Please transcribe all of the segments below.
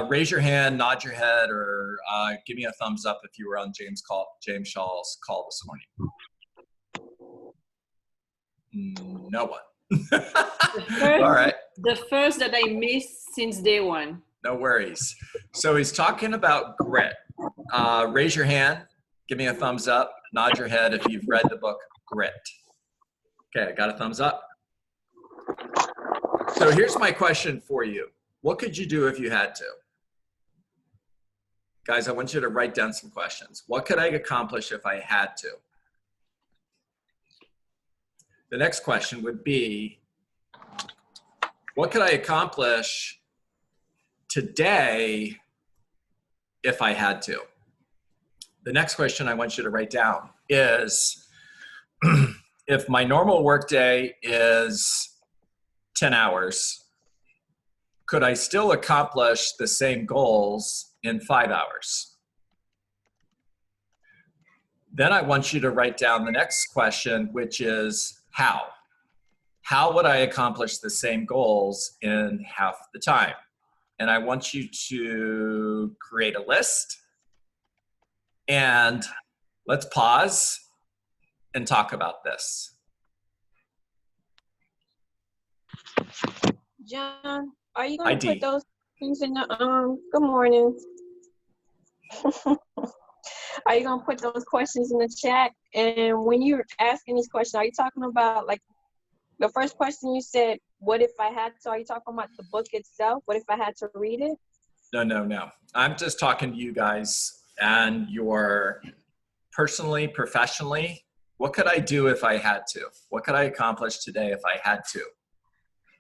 Raise your hand, nod your head, or give me a thumbs up if you were on James Shaw's call this morning. No one. All right. The first that I missed since day one. No worries. So he's talking about grit. Raise your hand, give me a thumbs up, nod your head if you've read the book Grit. Okay, I got a thumbs up. So here's my question for you. What could you do if you had to? Guys, I want you to write down some questions. What could I accomplish if I had to? The next question would be, what could I accomplish today if I had to? The next question I want you to write down is, if my normal workday is 10 hours, could I still accomplish the same goals in 5 hours? Then I want you to write down the next question, which is how? How would I accomplish the same goals in half the time? And I want you to create a list, and let's pause and talk about this. John, are you going to put those things in the, good morning. Are you going to put those questions in the chat? And when you're asking these questions, are you talking about, like, the first question you said, what if I had to, are you talking about the book itself? What if I had to read it? No. I'm just talking to you guys and your personally, professionally, what could I do if I had to? What could I accomplish today if I had to?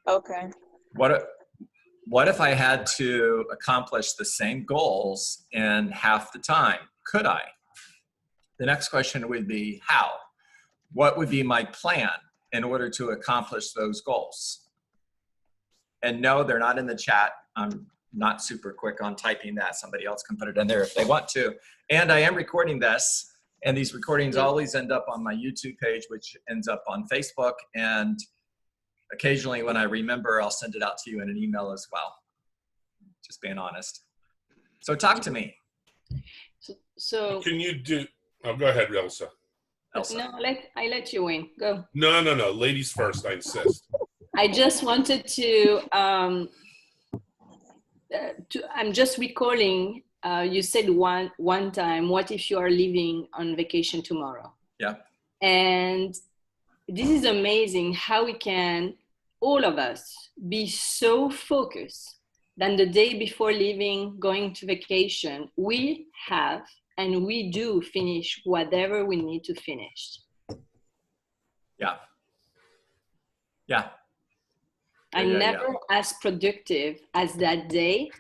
Okay. What if I had to accomplish the same goals in half the time? Could I? The next question would be how? What would be my plan in order to accomplish those goals? And no, they're not in the chat. I'm not super quick on typing that. Somebody else can put it in there if they want to. And I am recording this, and these recordings always end up on my YouTube page, which ends up on Facebook. And occasionally when I remember, I'll send it out to you in an email as well. Just being honest. So talk to me. So can you do, oh, go ahead, Elsa. No, I let you in. Go. No. Ladies first, I insist. I just wanted to I'm just recalling, you said one time, what if you are leaving on vacation tomorrow? Yeah. And this is amazing how we can, all of us, be so focused that the day before leaving, going to vacation, we have and we do finish whatever we need to finish. Yeah. Yeah. I'm never as productive as that day.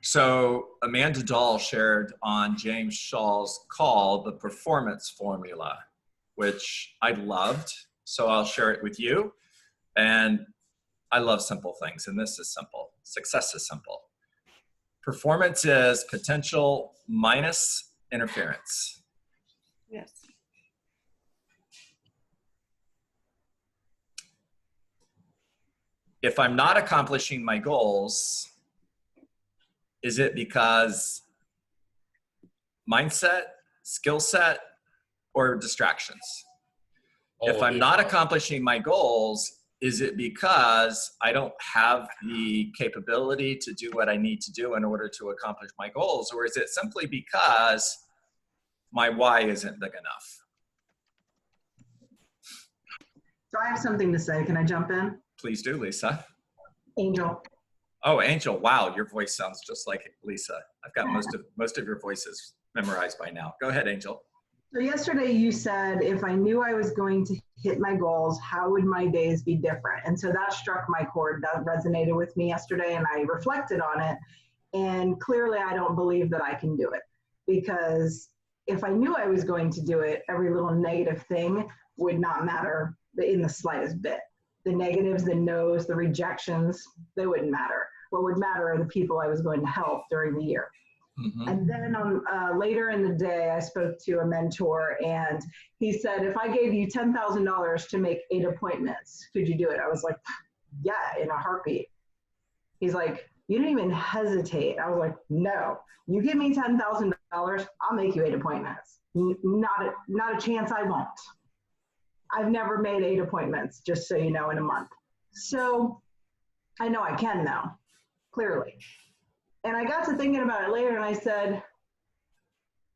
So Amanda Dahl shared on James Shaw's call the performance formula, which I loved. So I'll share it with you. And I love simple things, and this is simple. Success is simple. Performance is potential minus interference. Yes. If I'm not accomplishing my goals, is it because mindset, skill set, or distractions? If I'm not accomplishing my goals, is it because I don't have the capability to do what I need to do in order to accomplish my goals? Or is it simply because my why isn't big enough? So I have something to say. Can I jump in? Please do, Lisa. Angel. Oh, Angel, wow, your voice sounds just like Lisa. I've got most of your voices memorized by now. Go ahead, Angel. So yesterday you said, if I knew I was going to hit my goals, how would my days be different? And so that struck my chord. That resonated with me yesterday, and I reflected on it. And clearly I don't believe that I can do it, because if I knew I was going to do it, every little negative thing would not matter in the slightest bit. The negatives, the no's, the rejections, they wouldn't matter. What would matter are the people I was going to help during the year. Mm-hmm. And then later in the day, I spoke to a mentor, and he said, if I gave you $10,000 to make 8 appointments, could you do it? I was like, yeah, in a heartbeat. He's like, you didn't even hesitate. I was like, no, you give me $10,000, I'll make you 8 appointments. Not a chance I won't. I've never made 8 appointments, just so you know, in a month. So I know I can now, clearly. And I got to thinking about it later and I said,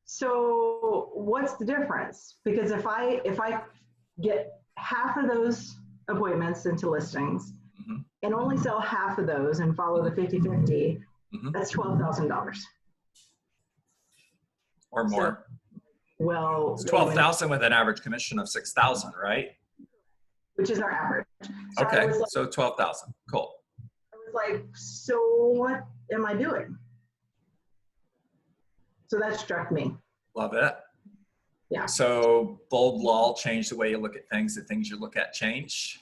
so what's the difference? Because if I get half of those appointments into listings and only sell half of those and follow the 50-50, that's $12,000. Or more. Well, It's 12,000 with an average commission of 6,000, right? which is our average. So Okay, I was like, so 12,000. Cool. so what am I doing? So that struck me. Love it. Yeah. So bold law, change the way you look at things. The things you look at change.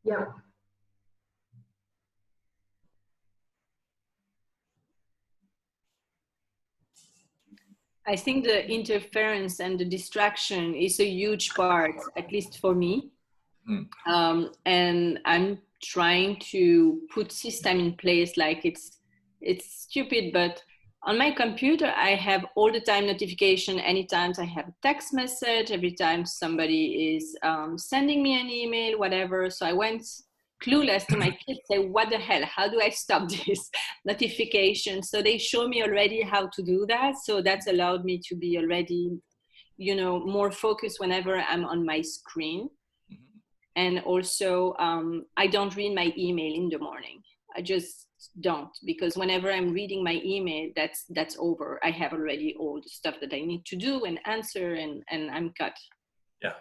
Yep. I think the interference and the distraction is a huge part, at least for me. And I'm trying to put system in place. Like it's stupid, but on my computer, I have all the time notification. Anytime I have a text message, every time somebody is sending me an email, whatever. So I went clueless to my kids, say, what the hell, how do I stop this notification? So they show me already how to do that. So that's allowed me to be already, more focused whenever I'm on my screen. And also, I don't read my email in the morning. I just don't, because whenever I'm reading my email, that's over. I have already all the stuff that I need to do and answer, and I'm cut. Yeah.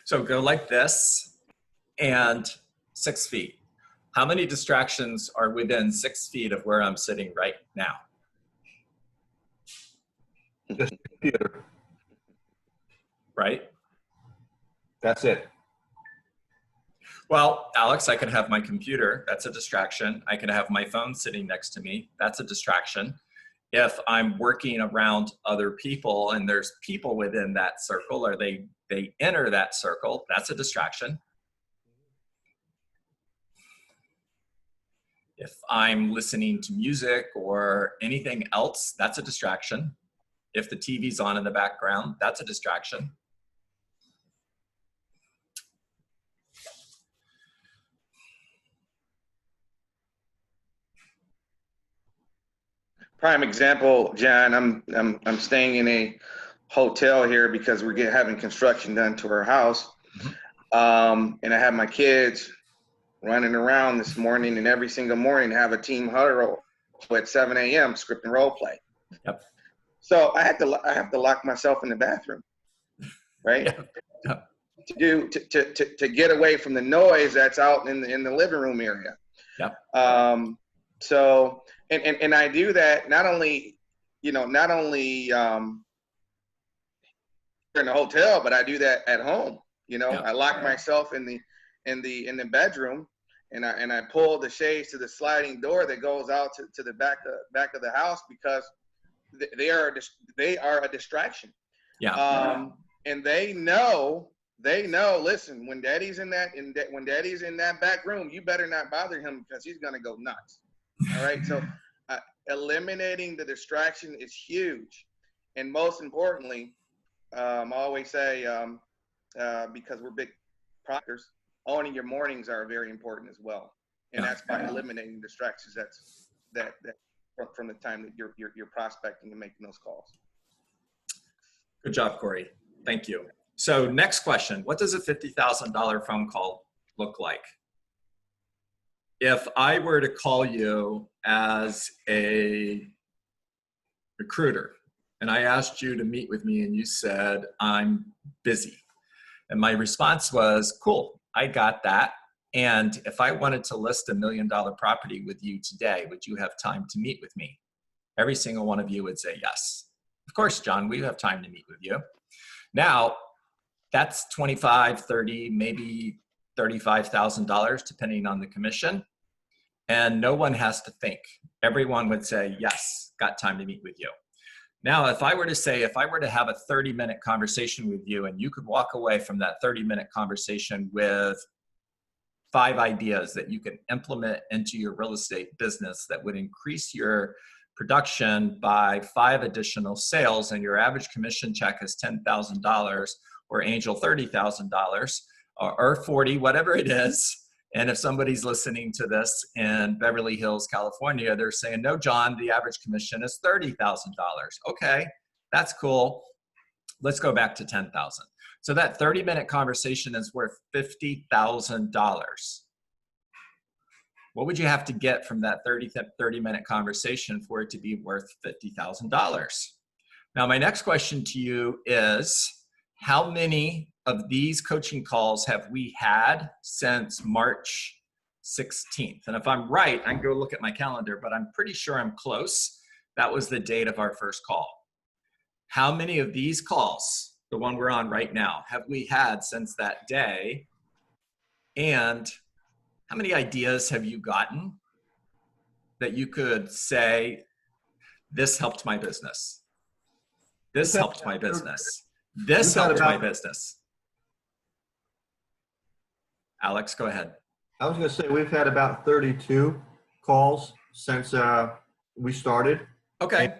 So go like this and 6 feet. How many distractions are within 6 feet of where I'm sitting right now? Just computer. Right? That's it. Well, Alex, I could have my computer. That's a distraction. I could have my phone sitting next to me. That's a distraction. If I'm working around other people and there's people within that circle, or they enter that circle, that's a distraction. If I'm listening to music or anything else, that's a distraction. If the TV's on in the background, that's a distraction. Prime example, John, I'm staying in a hotel here because we're having construction done to our house. And I have my kids running around this morning, and every single morning have a team huddle at 7 a.m. script and role play. Yep. So I have to lock myself in the bathroom, right? Yep. To get away from the noise that's out in the living room area. Yep. So and I do that not only in the hotel, but I do that at home. Yeah. I lock myself in the bedroom, and I pull the shades to the sliding door that goes out to the back of the house, because they are a distraction. Yeah. And they know. Listen, when Daddy's in that back room, you better not bother him, because he's gonna go nuts. All right. So eliminating the distraction is huge, and most importantly, I always say, because we're big proctors, owning your mornings are very important as well, and that's by eliminating distractions. That from the time that you're prospecting and making those calls. Good job, Corey. Thank you. So next question, what does a $50,000 phone call look like? If I were to call you as a recruiter and I asked you to meet with me and you said, I'm busy. And my response was, cool, I got that. And if I wanted to list $1 million property with you today, would you have time to meet with me? Every single one of you would say yes. Of course, John, we have time to meet with you. Now, that's $25,000, $30,000, maybe $35,000, depending on the commission. And no one has to think. Everyone would say, yes, got time to meet with you. Now, if I were to have a 30-minute conversation with you, and you could walk away from that 30-minute conversation with 5 ideas that you can implement into your real estate business that would increase your production by 5 additional sales, and your average commission check is $10,000 or Angel $30,000 or 40, whatever it is. And if somebody's listening to this in Beverly Hills, California, they're saying, no, John, the average commission is $30,000. Okay, that's cool. Let's go back to 10,000. So that 30-minute conversation is worth $50,000. What would you have to get from that 30-minute conversation for it to be worth $50,000? Now, my next question to you is, how many of these coaching calls have we had since March 16th? And if I'm right, I can go look at my calendar, but I'm pretty sure I'm close. That was the date of our first call. How many of these calls, the one we're on right now, have we had since that day? And how many ideas have you gotten that you could say, this helped my business? This helped my business. This helped my business. Alex, go ahead. I was going to say, we've had about 32 calls since we started. Okay.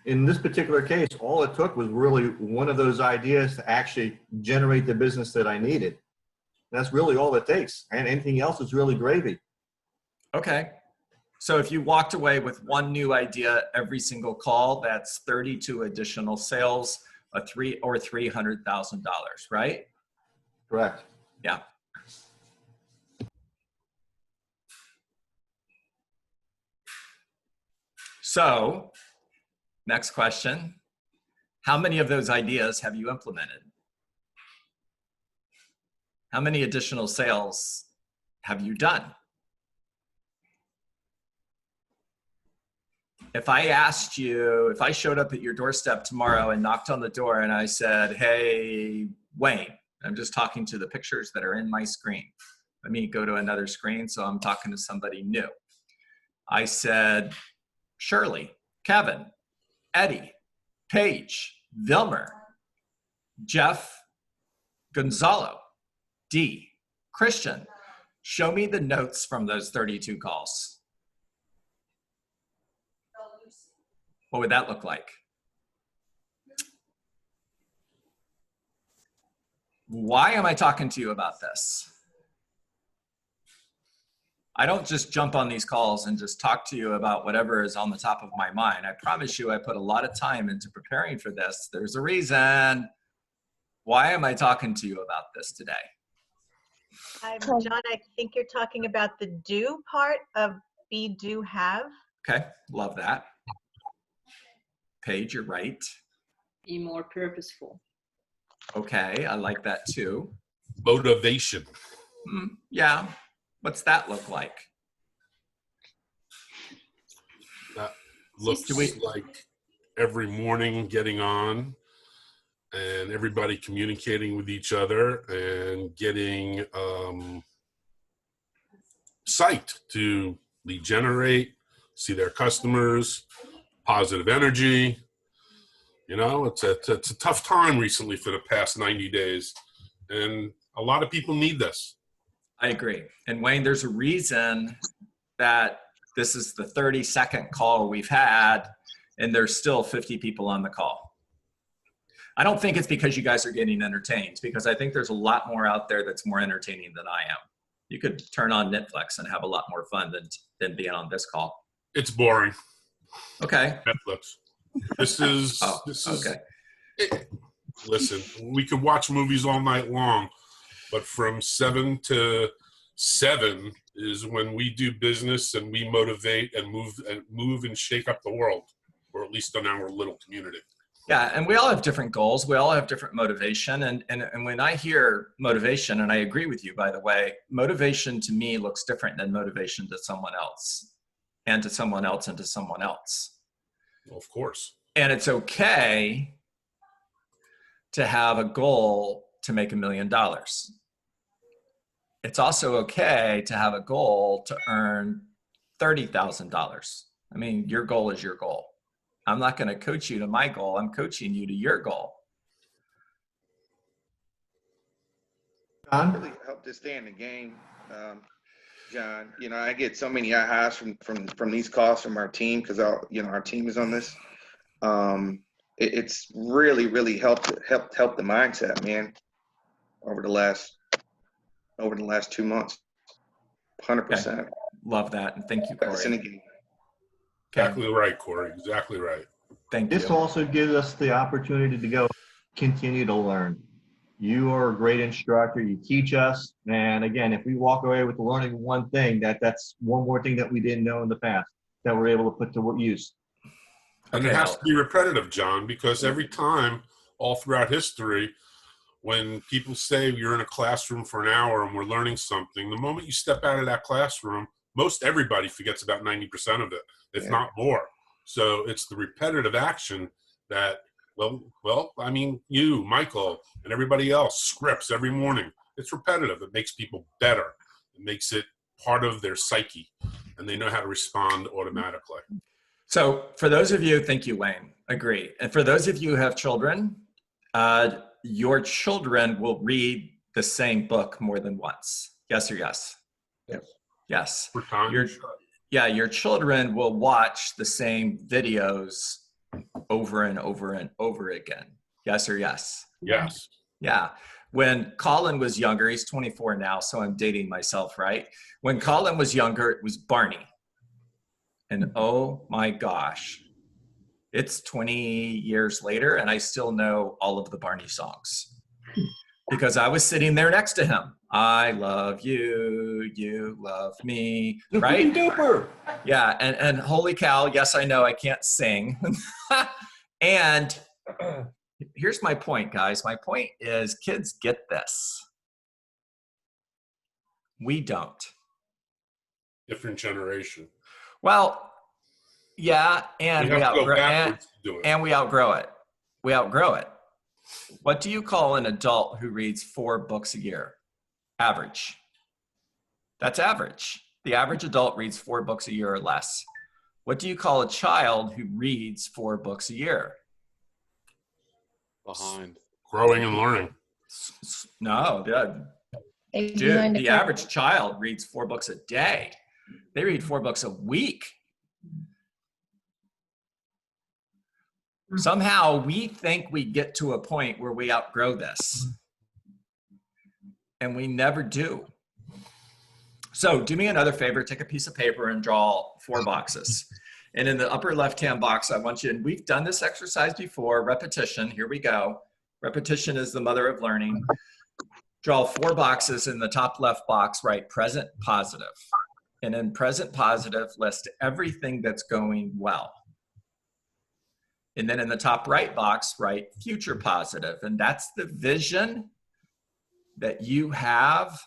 In this particular case, all it took was really one of those ideas to actually generate the business that I needed. That's really all it takes. And anything else is really gravy. Okay. So if you walked away with one new idea every single call, that's 32 additional sales, or $300,000, right? Correct. Yeah. So, next question. How many of those ideas have you implemented? How many additional sales have you done? If I asked you, if I showed up at your doorstep tomorrow and knocked on the door and I said, hey, Wayne, I'm just talking to the pictures that are in my screen. Let me go to another screen so I'm talking to somebody new. I said, Shirley, Kevin, Eddie, Paige, Vilmer, Jeff, Gonzalo, D, Christian, show me the notes from those 32 calls. What would that look like? Why am I talking to you about this? I don't just jump on these calls and just talk to you about whatever is on the top of my mind. I promise you I put a lot of time into preparing for this. There's a reason. Why am I talking to you about this today? John, I think you're talking about the do part of be, do, have. Okay, love that. Paige, you're right. Be more purposeful. Okay, I like that too. Motivation. Yeah, what's that look like? That looks like every morning getting on and everybody communicating with each other and getting sight to lead generate, see their customers, positive energy. You know, it's a tough time recently for the past 90 days. And a lot of people need this. I agree. And Wayne, there's a reason that this is the 32nd call we've had and there's still 50 people on the call. I don't think it's because you guys are getting entertained, because I think there's a lot more out there that's more entertaining than I am. You could turn on Netflix and have a lot more fun than being on this call. It's boring. Okay. Netflix. This is okay. Listen, we could watch movies all night long, but from 7 to 7 is when we do business and we motivate and move and shake up the world, or at least in our little community. Yeah, and we all have different goals. We all have different motivation. And when I hear motivation, and I agree with you, by the way, motivation to me looks different than motivation to someone else, and to someone else, and to someone else. Well, of course. And it's okay to have a goal to make $1 million. It's also okay to have a goal to earn $30,000. I mean, your goal is your goal. I'm not going to coach you to my goal. I'm coaching you to your goal. John? Really helped us stay in the game. John. You know, I get so many ahas from these calls from our team because our team is on this. It's really helped the mindset, man, over the last 2 months. 100%. Love that. And thank you, Corey. Fascinating. Exactly right, Corey. Exactly right. Thank This you. also gives us the opportunity to go continue to learn. You are a great instructor. You teach us. And again, if we walk away with learning one thing, that's one more thing that we didn't know in the past that we're able to put to use. And Okay, it has to be repetitive, John, because every time, all throughout history, when people say you're in a classroom for an hour and we're learning something, the moment you step out of that classroom, most everybody forgets about 90% of it, if not more. So it's the repetitive action that, I mean, you, Michael, and everybody else, scripts every morning. It's repetitive. It makes people better. It makes it part of their psyche, and they know how to respond automatically. So for those of you, thank you, Wayne, agree. And for those of you who have children, your children will read the same book more than once. Yes or yes? Yes. Yes. For time, Your children will watch the same videos over and over and over again. Yes or yes? yes. Yeah. When Colin was younger, he's 24 now, so I'm dating myself, right? When Colin was younger, it was Barney. And oh my gosh, it's 20 years later and I still know all of the Barney songs because I was sitting there next to him. I love you, you love me, right? Duper. Yeah, and holy cow, yes, I know I can't sing. And here's my point, guys. My point is kids get this. We don't. Different generation. Well, yeah, and We have to go backwards to do it. and we outgrow it. We outgrow it. What do you call an adult who reads 4 books a year? Average. That's average. The average adult reads 4 books a year or less. What do you call a child who reads 4 books a year? Behind. Growing and learning. No, dude, the average child reads 4 books a day. They read 4 books a week. Somehow we think we get to a point where we outgrow this. And we never do. So do me another favor, take a piece of paper and draw 4 boxes. And in the upper left-hand box, I want you, and we've done this exercise before, repetition, here we go. Repetition is the mother of learning. Draw 4 boxes. In the top left box, write present positive. And in present positive, list everything that's going well. And then in the top right box, write future positive. And that's the vision that you have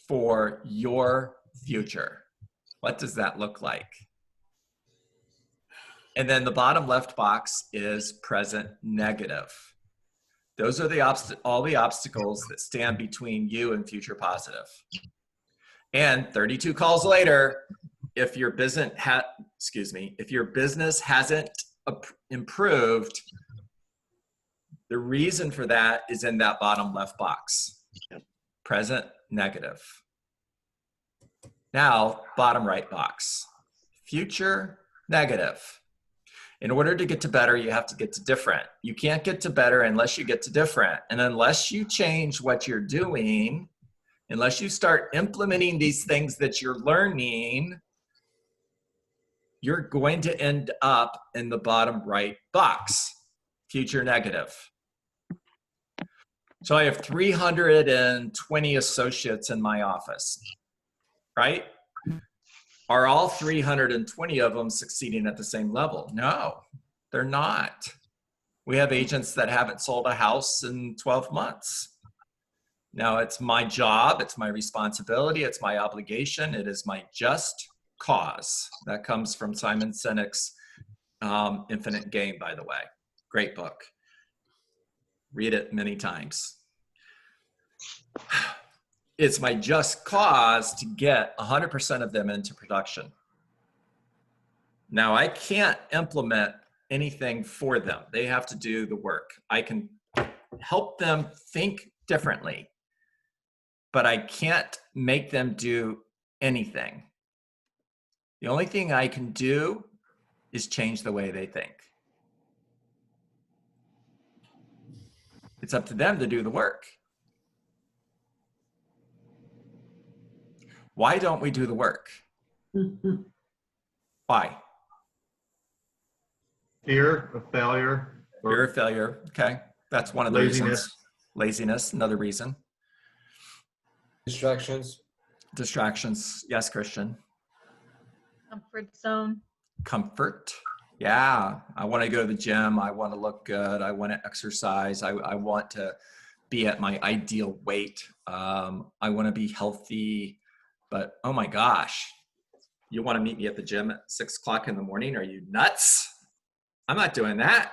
for your future. What does that look like? And then the bottom left box is present negative. Those are all the obstacles that stand between you and future positive. And 32 calls later, if your business hasn't improved, the reason for that is in that bottom left box. Present negative. Now, bottom right box. Future negative. In order to get to better, you have to get to different. You can't get to better unless you get to different. And unless you change what you're doing, unless you start implementing these things that you're learning, you're going to end up in the bottom right box, future negative. So I have 320 associates in my office, right? Are all 320 of them succeeding at the same level? No, they're not. We have agents that haven't sold a house in 12 months. Now, it's my job, it's my responsibility, it's my obligation, it is my just cause. That comes from Simon Sinek's Infinite Game, by the way. Great book. Read it many times. It's my just cause to get 100% of them into production. Now, I can't implement anything for them. They have to do the work. I can help them think differently. but I can't make them do anything. The only thing I can do is change the way they think. It's up to them to do the work. Why don't we do the work? Why? Fear of failure. Fear of failure. Okay. That's one of the reasons. Laziness, another reason. Distractions. Distractions. Yes, Christian. Comfort zone. Comfort. Yeah. I want to go to the gym. I want to look good. I want to exercise. I want to be at my ideal weight. I want to be healthy. But oh my gosh, you want to meet me at the gym at 6 o'clock in the morning? Are you nuts? I'm not doing that.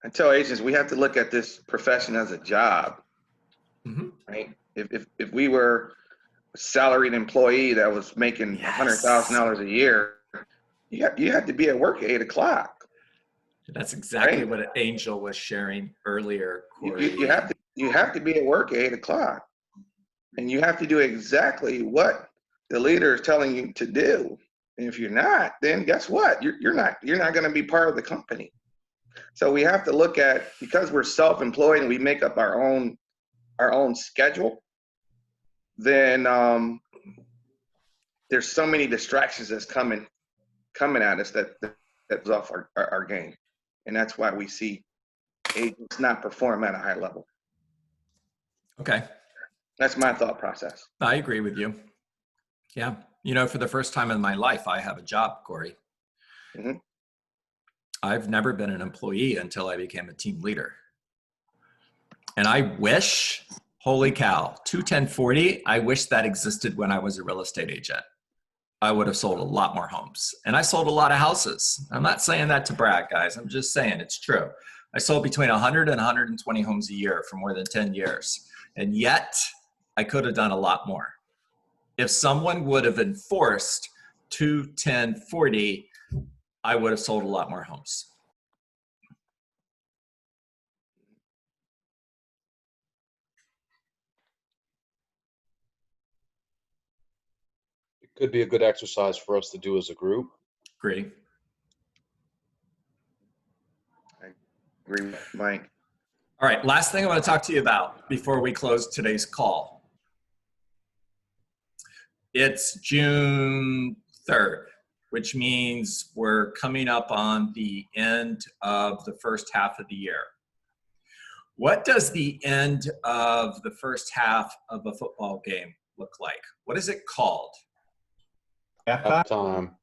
I tell agents we have to look at this profession as a job, right? If we were a salaried employee that was making $100,000 a year, you had to be at work at 8 o'clock. That's exactly right? what Angel was sharing earlier, Corey. You have to be at work at 8 o'clock, and you have to do exactly what the leader is telling you to do. And if you're not, then guess what? You're not going to be part of the company. So we have to look at, because we're self-employed and we make up our own schedule, then there's so many distractions that's coming at us that's off our game. And that's why we see agents not perform at a high level. Okay. That's my thought process. I agree with you. Yeah. You know, for the first time in my life, I have a job, Corey. Mm-hmm. I've never been an employee until I became a team leader. And I wish, holy cow, 21040, I wish that existed when I was a real estate agent. I would have sold a lot more homes. And I sold a lot of houses. I'm not saying that to brag, guys. I'm just saying it's true. I sold between 100 and 120 homes a year for more than 10 years. And yet, I could have done a lot more. If someone would have enforced 21040, I would have sold a lot more homes. It could be a good exercise for us to do as a group. Agree. I agree with Mike. All right, last thing I want to talk to you about before we close today's call. It's June 3rd, which means we're coming up on the end of the first half of the year. What does the end of the first half of a football game look like? What is it called? Halftime.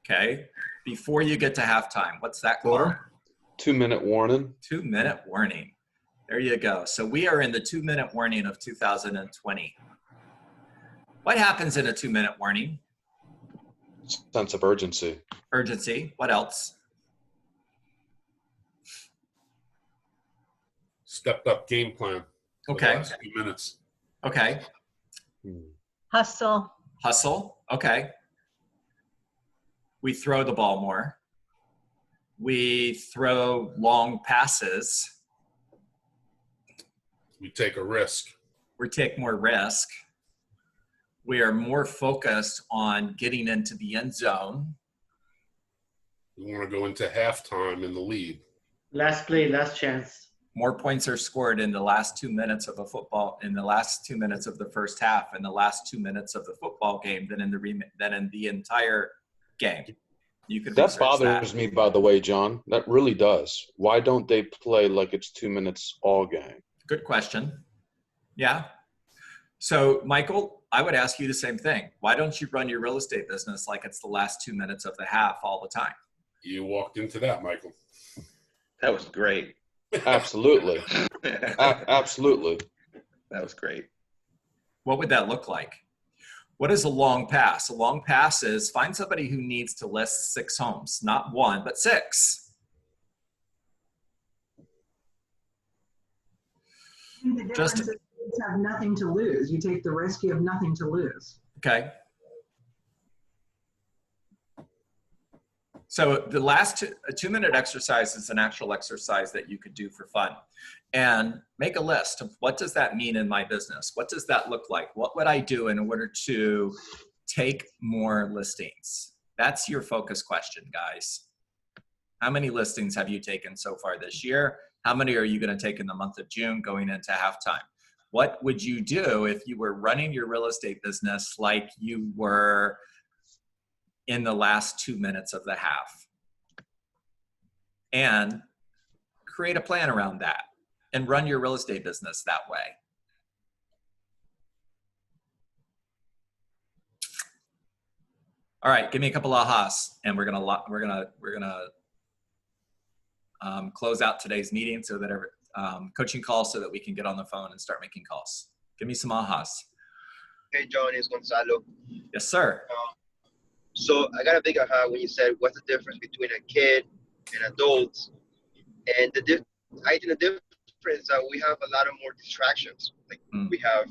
Okay, before you get to halftime, what's that called? 2-minute warning. 2-minute warning. There you go. So we are in the 2-minute warning of 2020. What happens in a 2-minute warning? Sense of urgency. Urgency. What else? Stepped up game plan. For Okay. the last few minutes. Okay. Hustle. Hustle. Okay. We throw the ball more. We throw long passes. We take a risk. We take more risk. We are more focused on getting into the end zone. We want to go into halftime in the lead. Last play, last chance. More points are scored in the last 2 minutes of a football, in the last 2 minutes of the first half, in the last 2 minutes of the football game than in the entire game. You can That bothers me, by the way, John. That really does. Why don't they play like it's 2 minutes all game? Good question. Yeah. So, Michael, I would ask you the same thing. Why don't you run your real estate business like it's the last 2 minutes of the half all the time? You walked into that, Michael. That was great. Absolutely. Absolutely. That was great. What would that look like? What is a long pass? A long pass is find somebody who needs to list 6 homes, not 1, but 6. The difference is you have nothing to lose. You take the risk, you have nothing to lose. Okay. So the last a 2-minute exercise is an actual exercise that you could do for fun. And make a list of what does that mean in my business? What does that look like? What would I do in order to take more listings? That's your focus question, guys. How many listings have you taken so far this year? How many are you going to take in the month of June going into halftime? What would you do if you were running your real estate business like you were in the last 2 minutes of the half? And create a plan around that and run your real estate business that way. All right, give me a couple ahas, and we're gonna close out today's meeting so that coaching calls so that we can get on the phone and start making calls. Give me some ahas. Hey, John, it's Gonzalo. Yes, sir. So I got a big aha when you said, what's the difference between a kid and adults? And I think the difference is that we have a lot of more distractions. Like we have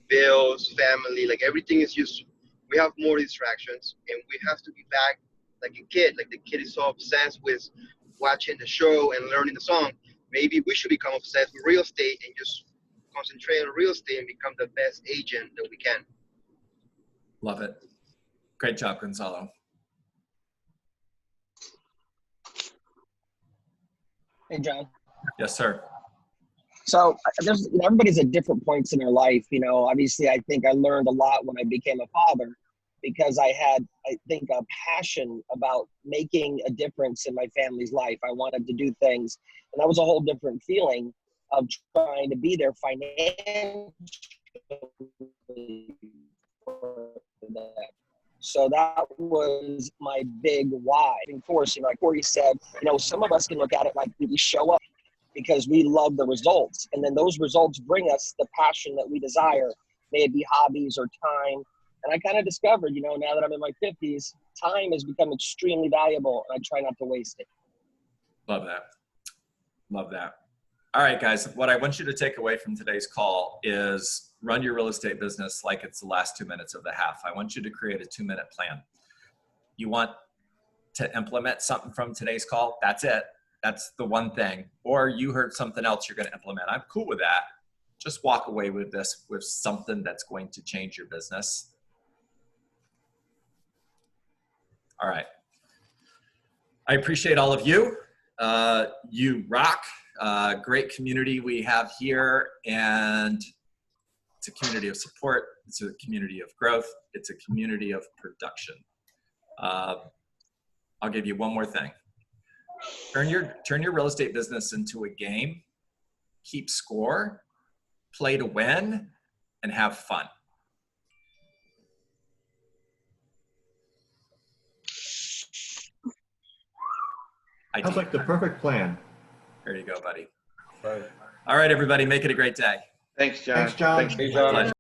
bills, family, like everything is just, we have more distractions, and we have to be back like a kid. Like the kid is so obsessed with watching the show and learning the song. Maybe we should become obsessed with real estate and just concentrate on real estate and become the best agent that we can. Love it. Great job, Gonzalo. Hey, John. Yes, sir. So everybody's at different points in their life. You know, obviously, I think I learned a lot when I became a father because I had, I think, a passion about making a difference in my family's life. I wanted to do things, and that was a whole different feeling of trying to be there financially for them. So that was my big why. Of course, you know, like Corey said, you know, some of us can look at it like we show up because we love the results. And then those results bring us the passion that we desire, may it be hobbies or time. And I kind of discovered, you know, now that I'm in my 50s, time has become extremely valuable, and I try not to waste it. Love that. Love that. All right, guys, what I want you to take away from today's call is run your real estate business like it's the last 2 minutes of the half. I want you to create a 2-minute plan. You want to implement something from today's call? That's it. That's the one thing. Or you heard something else you're going to implement. I'm cool with that. Just walk away with this, with something that's going to change your business. All right. I appreciate all of you. You rock. Great community we have here, and it's a community of support. It's a community of growth. It's a community of production. I'll give you one more thing. Turn your real estate business into a game. Keep score, play to win, and have fun. Sounds like the perfect plan. There you go, buddy. All right, everybody, make it a great day. Thanks, John. Thanks, John. Thanks, John.